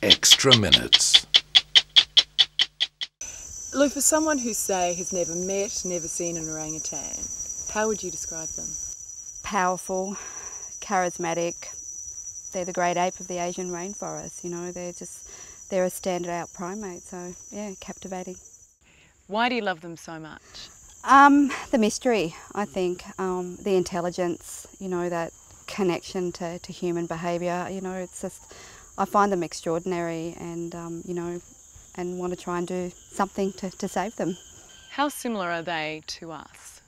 extra minutes. Lou, for someone who, say, has never met, never seen an orangutan, how would you describe them? Powerful, charismatic. They're the great ape of the Asian rainforest, you know, they're a standard out primate, so yeah, captivating. Why do you love them so much? The mystery, I think, the intelligence, you know, that connection to human behaviour, you know, it's just, I find them extraordinary and, you know, and want to try and do something to save them. How similar are they to us?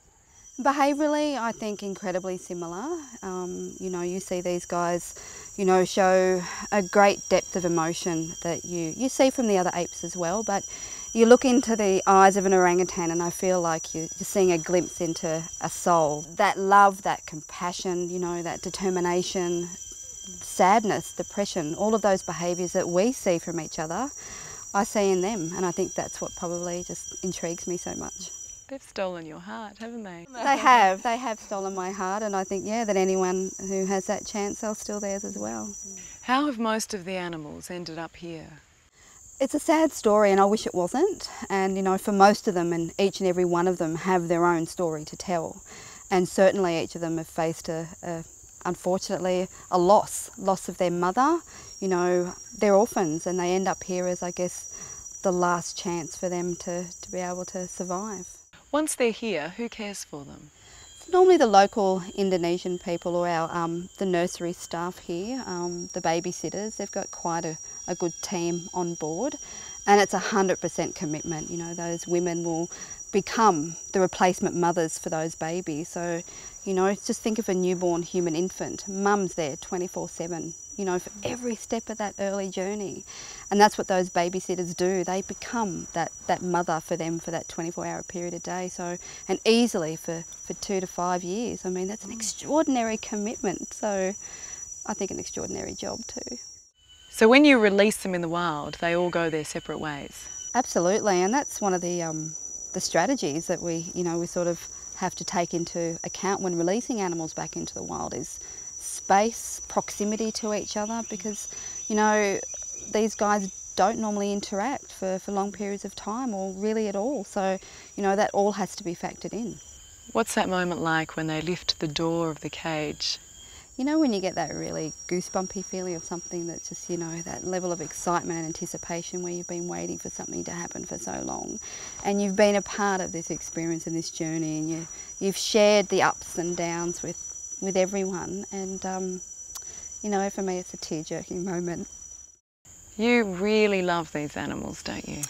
Behaviourally, I think incredibly similar. You know, you see these guys, you know, show a great depth of emotion that you see from the other apes as well, but you look into the eyes of an orangutan and I feel like you're seeing a glimpse into a soul. That love, that compassion, you know, that determination, sadness, depression, all of those behaviours that we see from each other, I see in them, and I think that's what probably just intrigues me so much. They've stolen your heart, haven't they? They have stolen my heart, and I think, yeah, that anyone who has that chance, they'll steal theirs as well. How have most of the animals ended up here? It's a sad story and I wish it wasn't, and you know, for most of them, and each and every one of them have their own story to tell, and certainly each of them have faced unfortunately a loss of their mother. You know, they're orphans and they end up here as, I guess, the last chance for them to be able to survive. Once they're here, who cares for them? It's normally the local Indonesian people or our the nursery staff here, the babysitters. They've got quite a good team on board, and it's 100% commitment. You know, those women will become the replacement mothers for those babies. So, you know, just think of a newborn human infant. Mum's there 24/7. You know, for every step of that early journey. And that's what those babysitters do. They become that mother for them for that 24-hour period a day. So, and easily for 2 to 5 years. I mean, that's an extraordinary commitment. So I think an extraordinary job too. So when you release them in the wild, they all go their separate ways? Absolutely, and that's one of the strategies that we sort of have to take into account when releasing animals back into the wild is space, proximity to each other, because, you know, these guys don't normally interact for long periods of time or really at all. So, you know, that all has to be factored in. What's that moment like when they lift the door of the cage? You know, when you get that really goosebumpy feeling of something that just, you know, that level of excitement and anticipation where you've been waiting for something to happen for so long, and you've been a part of this experience and this journey, and you've shared the ups and downs with everyone, and you know, for me it's a tear-jerking moment. You really love these animals, don't you?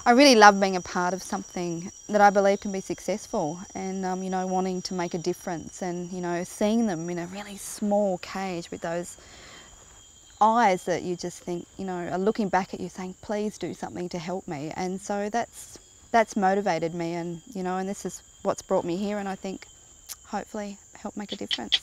I really love being a part of something that I believe can be successful, and you know, wanting to make a difference, and you know, seeing them in a really small cage with those eyes that you just think, you know, are looking back at you saying, please do something to help me. And so that's motivated me, and you know, and this is what's brought me here, and I think hopefully help make a difference.